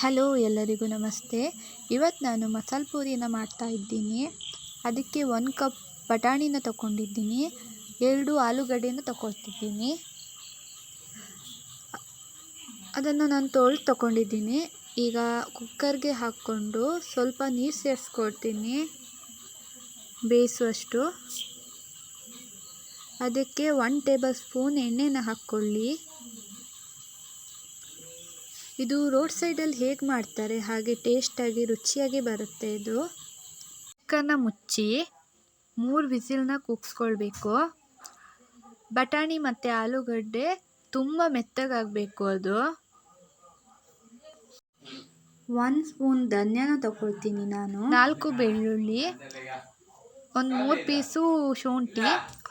Hello ಎಲ್ಲರಿಗೂ ನಮಸ್ತೆ. ಇವತ್ತು ನಾನು ಮಸಾಲೆ ಪೂರಿನ ಮಾಡ್ತಾ ಇದ್ದೀನಿ. ಅದಕ್ಕೆ 1 ಕಪ್ ಬಟಾಣಿನ ತಗೊಂಡಿದ್ದೀನಿ, 2 ಆಲೂಗಡ್ಡೆನ ತಗೊಳ್ತಿದ್ದೀನಿ. ಅದನ್ನು ನಾನು ತೊಳೆದು ತಗೊಂಡಿದ್ದೀನಿ. ಈಗ ಕುಕ್ಕರ್ಗೆ ಹಾಕ್ಕೊಂಡು ಸ್ವಲ್ಪ ನೀರು ಸೇರಿಸ್ಕೊಳ್ತೀನಿ ಬೇಯಿಸುವಷ್ಟು. ಅದಕ್ಕೆ 1 ಟೇಬಲ್ ಸ್ಪೂನ್ ಎಣ್ಣೆನ ಹಾಕ್ಕೊಳ್ಳಿ. ಇದು ರೋಡ್ ಸೈಡಲ್ಲಿ ಹೇಗೆ ಮಾಡ್ತಾರೆ ಹಾಗೆ ಟೇಸ್ಟಾಗಿ ರುಚಿಯಾಗಿ ಬರುತ್ತೆ. ಇದು ಕುಕ್ಕರ್ನ ಮುಚ್ಚಿ 3 ವಿಸಿಲ್ನ ಕೂಗಿಸ್ಕೊಳ್ಬೇಕು. ಬಟಾಣಿ ಮತ್ತು ಆಲೂಗಡ್ಡೆ ತುಂಬ ಮೆತ್ತಗಾಗಬೇಕು. ಅದು 1 ಸ್ಪೂನ್ ಧನಿಯಾನ ತಗೊಳ್ತೀನಿ ನಾನು, 4 ಬೆಳ್ಳುಳ್ಳಿ, ಒಂದು 3 ಪೀಸು ಶುಂಠಿ,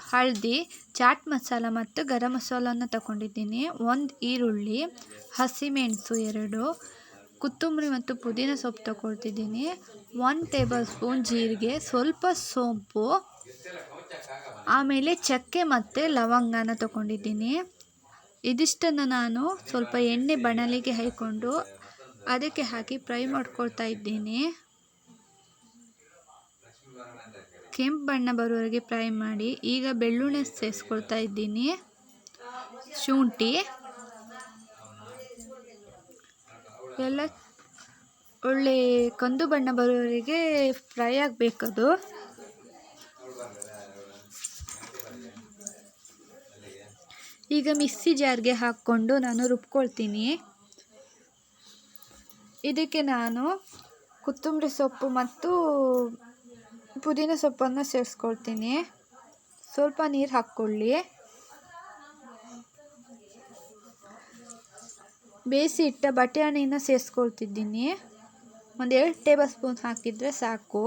ಹಳದಿ, ಚಾಟ್ ಮಸಾಲ ಮತ್ತು ಗರಂ ಮಸಾಲನ ತಗೊಂಡಿದ್ದೀನಿ, 1 ಈರುಳ್ಳಿ, ಹಸಿಮೆಣಸು 2, ಕೊತ್ತಂಬರಿ ಮತ್ತು ಪುದೀನ ಸೊಪ್ಪು ತಗೊಳ್ತಿದ್ದೀನಿ, 1 ಟೇಬಲ್ ಸ್ಪೂನ್ ಜೀರಿಗೆ, ಸ್ವಲ್ಪ ಸೋಂಪು, ಆಮೇಲೆ ಚಕ್ಕೆ ಮತ್ತು ಲವಂಗನ ತಗೊಂಡಿದ್ದೀನಿ. ಇದಿಷ್ಟನ್ನು ನಾನು ಸ್ವಲ್ಪ ಎಣ್ಣೆ ಬಾಣಲೆಗೆ ಹಾಕ್ಕೊಂಡು ಅದಕ್ಕೆ ಹಾಕಿ ಫ್ರೈ ಮಾಡ್ಕೊಳ್ತಾ ಇದ್ದೀನಿ. ಕೆಂಪು ಬಣ್ಣ ಬರುವವರೆಗೆ ಫ್ರೈ ಮಾಡಿ. ಈಗ ಬೆಳ್ಳುಳ್ಳಿ ಸೇರಿಸ್ಕೊಳ್ತಾ ಇದ್ದೀನಿ, ಶುಂಠಿ ಎಲ್ಲ ಒಳ್ಳೆ ಕಂದು ಬಣ್ಣ ಬರುವವರೆಗೆ ಫ್ರೈ ಆಗಬೇಕದು. ಈಗ ಮಿಕ್ಸಿ ಜಾರ್ಗೆ ಹಾಕ್ಕೊಂಡು ನಾನು ರುಬ್ಕೊಳ್ತೀನಿ. ಇದಕ್ಕೆ ನಾನು ಕೊತ್ತಂಬರಿ ಸೊಪ್ಪು ಮತ್ತು ಪುದೀನ ಸೊಪ್ಪನ್ನು ಸೇರಿಸ್ಕೊಳ್ತೀನಿ. ಸ್ವಲ್ಪ ನೀರು ಹಾಕ್ಕೊಳ್ಳಿ. ಬೇಯಿಸಿ ಇಟ್ಟ ಬಟಾಣಿನ ಸೇರಿಸ್ಕೊಳ್ತಿದ್ದೀನಿ. ಒಂದು 2 ಟೇಬಲ್ ಸ್ಪೂನ್ ಹಾಕಿದರೆ ಸಾಕು.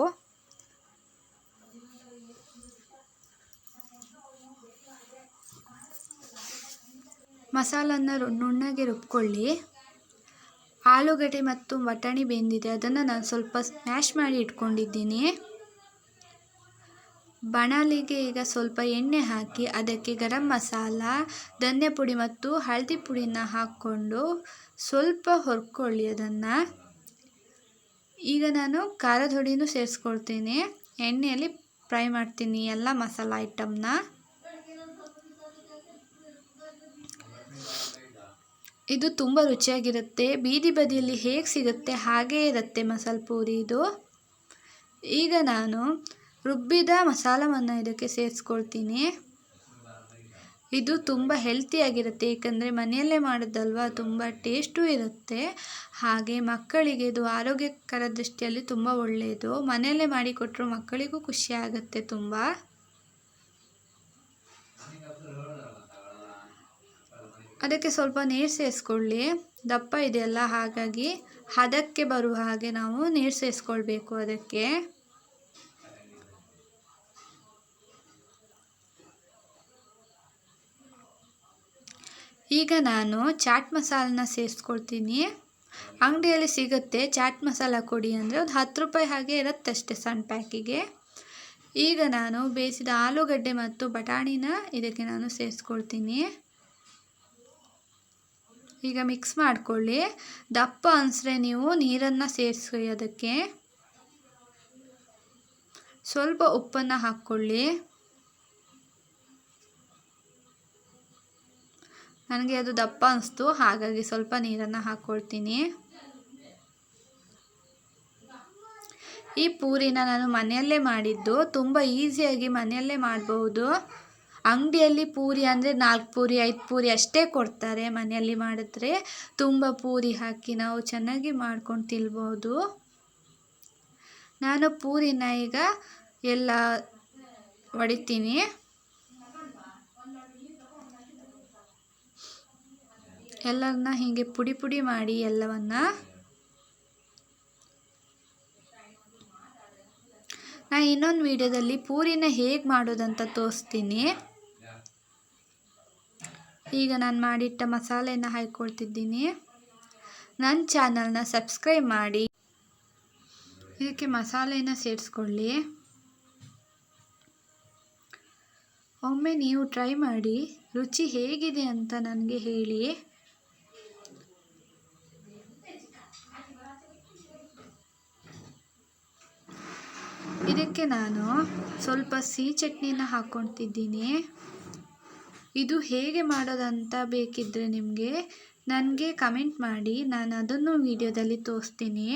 ಮಸಾಲನ್ನು ನುಣ್ಣಗೆ ರುಬ್ಕೊಳ್ಳಿ. ಆಲೂಗಡ್ಡೆ ಮತ್ತು ಬಟಾಣಿ ಬೆಂದಿದೆ, ಅದನ್ನು ನಾನು ಸ್ವಲ್ಪ ಸ್ಮ್ಯಾಶ್ ಮಾಡಿ ಇಟ್ಕೊಂಡಿದ್ದೀನಿ. ಬಾಣಲಿಗೆ ಈಗ ಸ್ವಲ್ಪ ಎಣ್ಣೆ ಹಾಕಿ ಅದಕ್ಕೆ ಗರಂ ಮಸಾಲ, ಧನಿಯಾ ಪುಡಿ ಮತ್ತು ಹಳದಿ ಪುಡಿನ ಹಾಕ್ಕೊಂಡು ಸ್ವಲ್ಪ ಹುರ್ಕೊಳ್ಳಿ ಅದನ್ನು. ಈಗ ನಾನು ಖಾರದ ಹುಡಿನೂ ಸೇರಿಸ್ಕೊಳ್ತೀನಿ. ಎಣ್ಣೆಯಲ್ಲಿ ಫ್ರೈ ಮಾಡ್ತೀನಿ ಎಲ್ಲ ಮಸಾಲ ಐಟಮ್ನ. ಇದು ತುಂಬ ರುಚಿಯಾಗಿರುತ್ತೆ. ಬೀದಿ ಬದಿಯಲ್ಲಿ ಹೇಗೆ ಸಿಗುತ್ತೆ ಹಾಗೇ ಇರುತ್ತೆ ಮಸಾಲೆ ಪೂರಿ ಇದು. ಈಗ ನಾನು ರುಬ್ಬಿದ ಮಸಾಲವನ್ನು ಇದಕ್ಕೆ ಸೇರಿಸ್ಕೊಳ್ತೀನಿ. ಇದು ತುಂಬ ಹೆಲ್ತಿಯಾಗಿರುತ್ತೆ, ಏಕೆಂದರೆ ಮನೆಯಲ್ಲೇ ಮಾಡೋದಲ್ವ, ತುಂಬ ಟೇಸ್ಟೂ ಇರುತ್ತೆ. ಹಾಗೆ ಮಕ್ಕಳಿಗೆ ಇದು ಆರೋಗ್ಯಕರ ದೃಷ್ಟಿಯಲ್ಲಿ ತುಂಬ ಒಳ್ಳೆಯದು. ಮನೆಯಲ್ಲೇ ಮಾಡಿಕೊಟ್ರು ಮಕ್ಕಳಿಗೂ ಖುಷಿ ಆಗುತ್ತೆ ತುಂಬ. ಅದಕ್ಕೆ ಸ್ವಲ್ಪ ನೀರು ಸೇರಿಸ್ಕೊಳ್ಳಿ. ದಪ್ಪ ಇದೆಯಲ್ಲ, ಹಾಗಾಗಿ ಹದಕ್ಕೆ ಬರುವ ಹಾಗೆ ನಾವು ನೀರು ಸೇರಿಸ್ಕೊಳ್ಬೇಕು ಅದಕ್ಕೆ. ಈಗ ನಾನು ಚಾಟ್ ಮಸಾಲನ ಸೇರಿಸ್ಕೊಳ್ತೀನಿ. ಅಂಗಡಿಯಲ್ಲಿ ಸಿಗುತ್ತೆ ಚಾಟ್ ಮಸಾಲ ಕೊಡಿ ಅಂದರೆ, ಒಂದು 10 ರೂಪಾಯಿ ಹಾಗೆ ಇರುತ್ತೆ ಅಷ್ಟೇ ಸಣ್ಣ ಪ್ಯಾಕಿಗೆ. ಈಗ ನಾನು ಬೇಯಿಸಿದ ಆಲೂಗಡ್ಡೆ ಮತ್ತು ಬಟಾಣಿನ ಇದಕ್ಕೆ ನಾನು ಸೇರಿಸ್ಕೊಳ್ತೀನಿ. ಈಗ ಮಿಕ್ಸ್ ಮಾಡಿಕೊಳ್ಳಿ. ದಪ್ಪ ಅನಿಸ್ರೆ ನೀವು ನೀರನ್ನು ಸೇರಿಸಿ ಅದಕ್ಕೆ. ಸ್ವಲ್ಪ ಉಪ್ಪನ್ನು ಹಾಕ್ಕೊಳ್ಳಿ. ನನಗೆ ಅದು ದಪ್ಪ ಅನಿಸ್ತು, ಹಾಗಾಗಿ ಸ್ವಲ್ಪ ನೀರನ್ನು ಹಾಕ್ಕೊಳ್ತೀನಿ. ಈ ಪೂರಿನ ನಾನು ಮನೆಯಲ್ಲೇ ಮಾಡಿದ್ದು, ತುಂಬ ಈಸಿಯಾಗಿ ಮನೆಯಲ್ಲೇ ಮಾಡಬಹುದು. ಅಂಗಡಿಯಲ್ಲಿ ಪೂರಿ ಅಂದರೆ 4 ಪೂರಿ 5 ಪೂರಿ ಅಷ್ಟೇ ಕೊಡ್ತಾರೆ. ಮನೆಯಲ್ಲಿ ಮಾಡಿದ್ರೆ ತುಂಬ ಪೂರಿ ಹಾಕಿ ನಾವು ಚೆನ್ನಾಗಿ ಮಾಡ್ಕೊಂಡು ತಿನ್ಬೋದು. ನಾನು ಪೂರಿನ ಈಗ ಎಲ್ಲ ಹೊಡಿತೀನಿ. ಎಲ್ಲರನ್ನ ಹೀಗೆ ಪುಡಿ ಪುಡಿ ಮಾಡಿ ಎಲ್ಲವನ್ನ. ನಾನು ಇನ್ನೊಂದು ವಿಡಿಯೋದಲ್ಲಿ ಪೂರಿನ ಹೇಗೆ ಮಾಡೋದಂತ ತೋರಿಸ್ತೀನಿ. ಈಗ ನಾನು ಮಾಡಿಟ್ಟ ಮಸಾಲೆನ ಹಾಕ್ಕೊಳ್ತಿದ್ದೀನಿ. ನನ್ನ ಚಾನಲ್ನ ಸಬ್ಸ್ಕ್ರೈಬ್ ಮಾಡಿ. ಇದಕ್ಕೆ ಮಸಾಲೆನ ಸೇರಿಸ್ಕೊಳ್ಳಿ. ಒಮ್ಮೆ ನೀವು ಟ್ರೈ ಮಾಡಿ ರುಚಿ ಹೇಗಿದೆ ಅಂತ ನನಗೆ ಹೇಳಿ. ಇದಕ್ಕೆ ನಾನು ಸ್ವಲ್ಪ ಸಿಹಿ ಚಟ್ನಿನ ಹಾಕ್ಕೊಳ್ತಿದ್ದೀನಿ. ಇದು ಹೇಗೆ ಮಾಡೋದಂತ ಬೇಕಿದ್ದರೆ ನಿಮಗೆ ನನಗೆ ಕಮೆಂಟ್ ಮಾಡಿ, ನಾನು ಅದನ್ನು ವಿಡಿಯೋದಲ್ಲಿ ತೋರಿಸ್ತೀನಿ.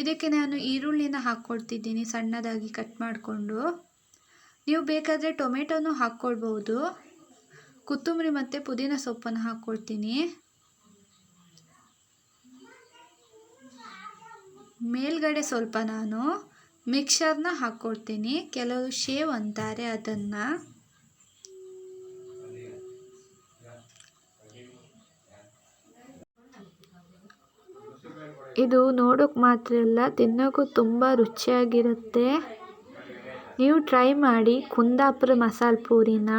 ಇದಕ್ಕೆ ನಾನು ಈರುಳ್ಳಿನ ಹಾಕ್ಕೊಳ್ತಿದ್ದೀನಿ ಸಣ್ಣದಾಗಿ ಕಟ್ ಮಾಡಿಕೊಂಡು. ನೀವು ಬೇಕಾದರೆ ಟೊಮೆಟೊನೂ ಹಾಕ್ಕೊಳ್ಬೋದು. ಕೊತ್ತಂಬರಿ ಮತ್ತು ಪುದೀನ ಸೊಪ್ಪನ್ನು ಹಾಕ್ಕೊಳ್ತೀನಿ. ಮೇಲ್ಗಡೆ ಸ್ವಲ್ಪ ನಾನು ಮಿಕ್ಸರ್ನ ಹಾಕ್ಕೊಳ್ತೀನಿ. ಕೆಲವರು ಶೇವ್ ಅಂತಾರೆ ಅದನ್ನು. ಇದು ನೋಡೋಕೆ ಮಾತ್ರ ಅಲ್ಲ, ತಿನ್ನೋಕ್ಕೂ ತುಂಬ ರುಚಿಯಾಗಿರುತ್ತೆ. ನೀವು ಟ್ರೈ ಮಾಡಿ ಕುಂದಾಪುರ ಮಸಾಲೆ ಪೂರಿನ.